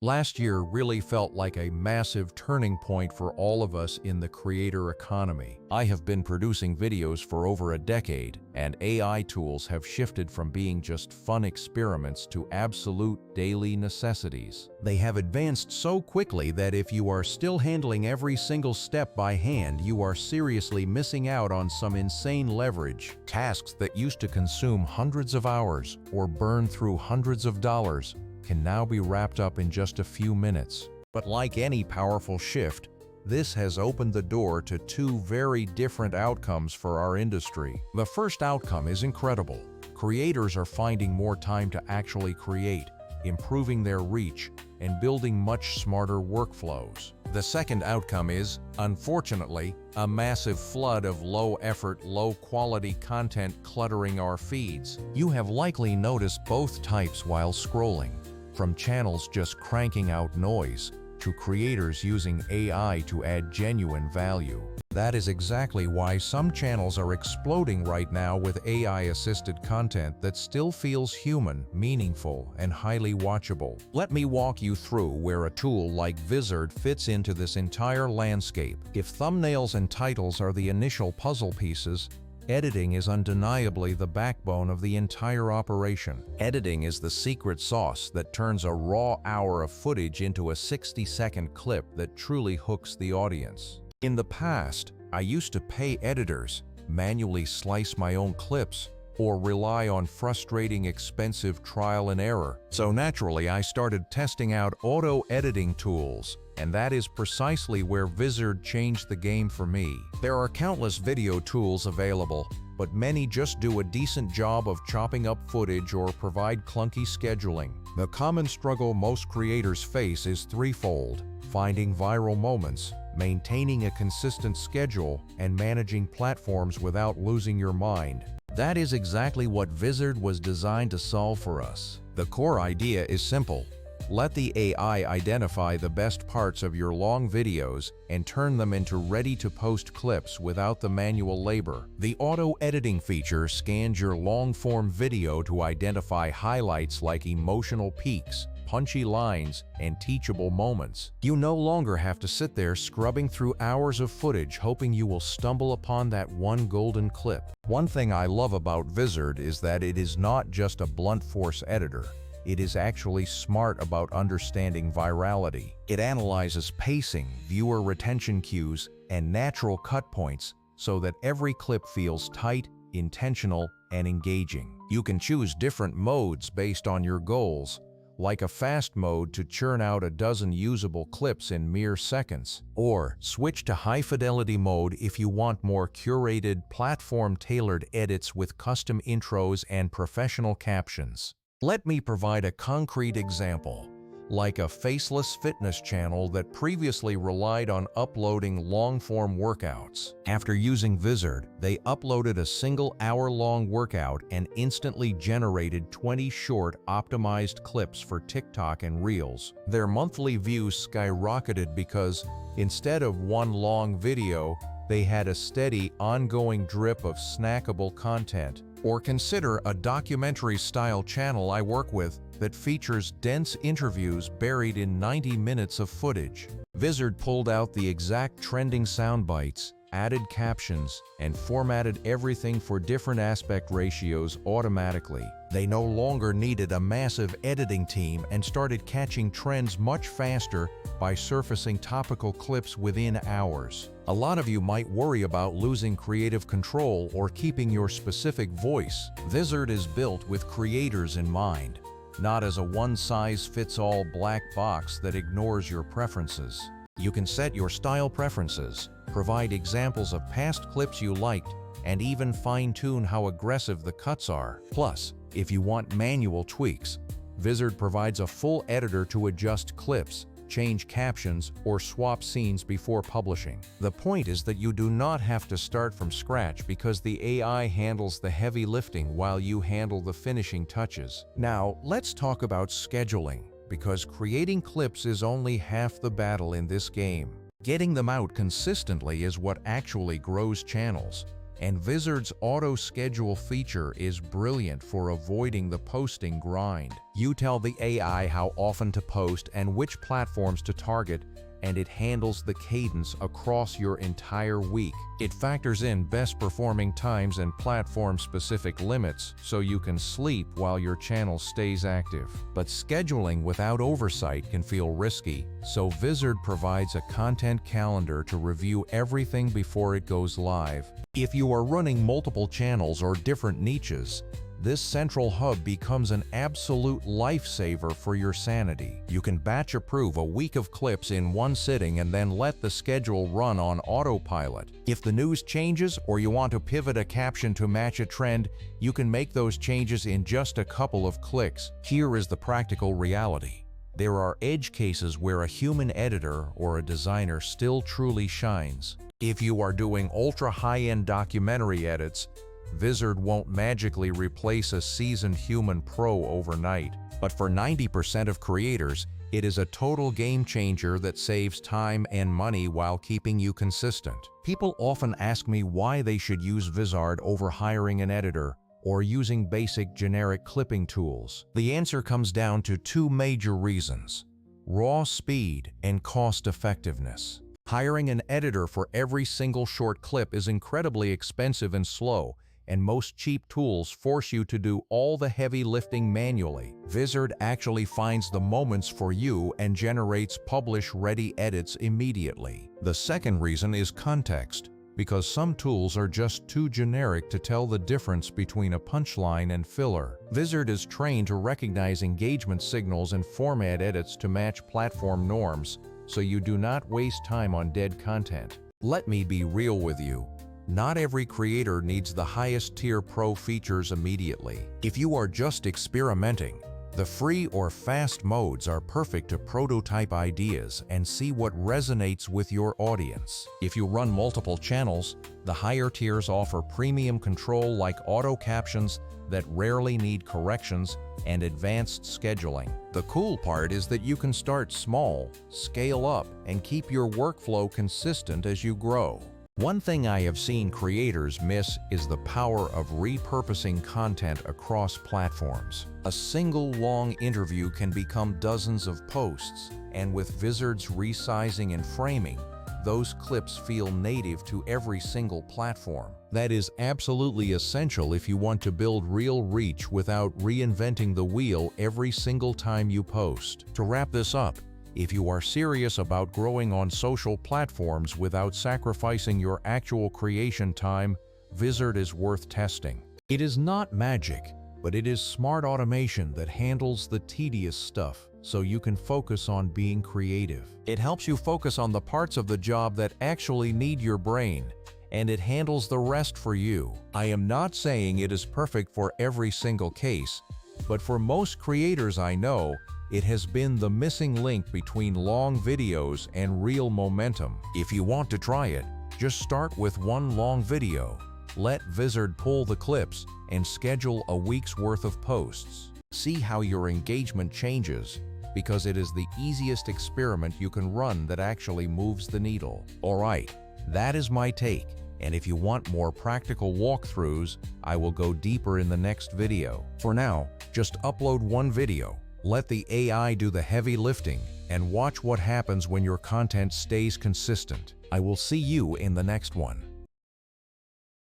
Last year really felt like a massive turning point for all of us in the creator economy. I have been producing videos for over a decade, and AI tools have shifted from being just fun experiments to absolute daily necessities. They have advanced so quickly that if you are still handling every single step by hand, you are seriously missing out on some insane leverage. Tasks that used to consume hundreds of hours or burn through hundreds of dollars can now be wrapped up in just a few minutes. But like any powerful shift, this has opened the door to two very different outcomes for our industry. The first outcome is incredible. Creators are finding more time to actually create, improving their reach, and building much smarter workflows. The second outcome is, unfortunately, a massive flood of low-effort, low-quality content cluttering our feeds. You have likely noticed both types while scrolling. From channels just cranking out noise, to creators using AI to add genuine value. That is exactly why some channels are exploding right now with AI-assisted content that still feels human, meaningful, and highly watchable. Let me walk you through where a tool like Vizard fits into this entire landscape. If thumbnails and titles are the initial puzzle pieces, editing is undeniably the backbone of the entire operation. Editing is the secret sauce that turns a raw hour of footage into a 60-second clip that truly hooks the audience. In the past, I used to pay editors, manually slice my own clips, or rely on frustrating, expensive trial and error. So naturally, I started testing out auto-editing tools, and that is precisely where Vizard changed the game for me. There are countless video tools available, but many just do a decent job of chopping up footage or provide clunky scheduling. The common struggle most creators face is threefold: finding viral moments, maintaining a consistent schedule, and managing platforms without losing your mind. That is exactly what Vizard was designed to solve for us. The core idea is simple. Let the AI identify the best parts of your long videos and turn them into ready-to-post clips without the manual labor. The auto-editing feature scans your long-form video to identify highlights like emotional peaks, punchy lines, and teachable moments. You no longer have to sit there scrubbing through hours of footage hoping you will stumble upon that one golden clip. One thing I love about Vizard is that it is not just a blunt force editor. It is actually smart about understanding virality. It analyzes pacing, viewer retention cues, and natural cut points so that every clip feels tight, intentional, and engaging. You can choose different modes based on your goals, like a fast mode to churn out a dozen usable clips in mere seconds, or switch to high-fidelity mode if you want more curated, platform-tailored edits with custom intros and professional captions. Let me provide a concrete example, like a faceless fitness channel that previously relied on uploading long-form workouts. After using Vizard, they uploaded a single hour-long workout and instantly generated 20 short, optimized clips for TikTok and Reels. Their monthly views skyrocketed because, instead of one long video, they had a steady, ongoing drip of snackable content. Or consider a documentary-style channel I work with that features dense interviews buried in 90 minutes of footage. Vizard pulled out the exact trending sound bites, added captions, and formatted everything for different aspect ratios automatically. They no longer needed a massive editing team and started catching trends much faster by surfacing topical clips within hours. A lot of you might worry about losing creative control or keeping your specific voice. Vizard is built with creators in mind, not as a one-size-fits-all black box that ignores your preferences. You can set your style preferences, provide examples of past clips you liked, and even fine-tune how aggressive the cuts are. Plus, if you want manual tweaks, Vizard provides a full editor to adjust clips, change captions, or swap scenes before publishing. The point is that you do not have to start from scratch because the AI handles the heavy lifting while you handle the finishing touches. Now, let's talk about scheduling, because creating clips is only half the battle in this game. Getting them out consistently is what actually grows channels. And Vizard's auto-schedule feature is brilliant for avoiding the posting grind. You tell the AI how often to post and which platforms to target, and it handles the cadence across your entire week. It factors in best-performing times and platform-specific limits so you can sleep while your channel stays active. But scheduling without oversight can feel risky, so Vizard provides a content calendar to review everything before it goes live. If you are running multiple channels or different niches, this central hub becomes an absolute lifesaver for your sanity. You can batch approve a week of clips in one sitting and then let the schedule run on autopilot. If the news changes or you want to pivot a caption to match a trend, you can make those changes in just a couple of clicks. Here is the practical reality. There are edge cases where a human editor or a designer still truly shines. If you are doing ultra-high-end documentary edits, Vizard won't magically replace a seasoned human pro overnight. But for 90% of creators, it is a total game changer that saves time and money while keeping you consistent. People often ask me why they should use Vizard over hiring an editor or using basic generic clipping tools. The answer comes down to two major reasons: raw speed and cost effectiveness. Hiring an editor for every single short clip is incredibly expensive and slow, and most cheap tools force you to do all the heavy lifting manually. Vizard actually finds the moments for you and generates publish-ready edits immediately. The second reason is context, because some tools are just too generic to tell the difference between a punchline and filler. Vizard is trained to recognize engagement signals and format edits to match platform norms, so you do not waste time on dead content. Let me be real with you. Not every creator needs the highest tier pro features immediately. If you are just experimenting, the free or fast modes are perfect to prototype ideas and see what resonates with your audience. If you run multiple channels, the higher tiers offer premium control like auto captions that rarely need corrections and advanced scheduling. The cool part is that you can start small, scale up, and keep your workflow consistent as you grow. One thing I have seen creators miss is the power of repurposing content across platforms. A single long interview can become dozens of posts, and with Vizard's resizing and framing, those clips feel native to every single platform. That is absolutely essential if you want to build real reach without reinventing the wheel every single time you post. To wrap this up, if you are serious about growing on social platforms without sacrificing your actual creation time, Vizard is worth testing. It is not magic, but it is smart automation that handles the tedious stuff so you can focus on being creative. It helps you focus on the parts of the job that actually need your brain, and it handles the rest for you. I am not saying it is perfect for every single case, but for most creators I know, it has been the missing link between long videos and real momentum. If you want to try it, just start with one long video. Let Vizard pull the clips and schedule a week's worth of posts. See how your engagement changes, because it is the easiest experiment you can run that actually moves the needle. Alright, that is my take, and if you want more practical walkthroughs, I will go deeper in the next video. For now, just upload one video. Let the AI do the heavy lifting and watch what happens when your content stays consistent. I will see you in the next one.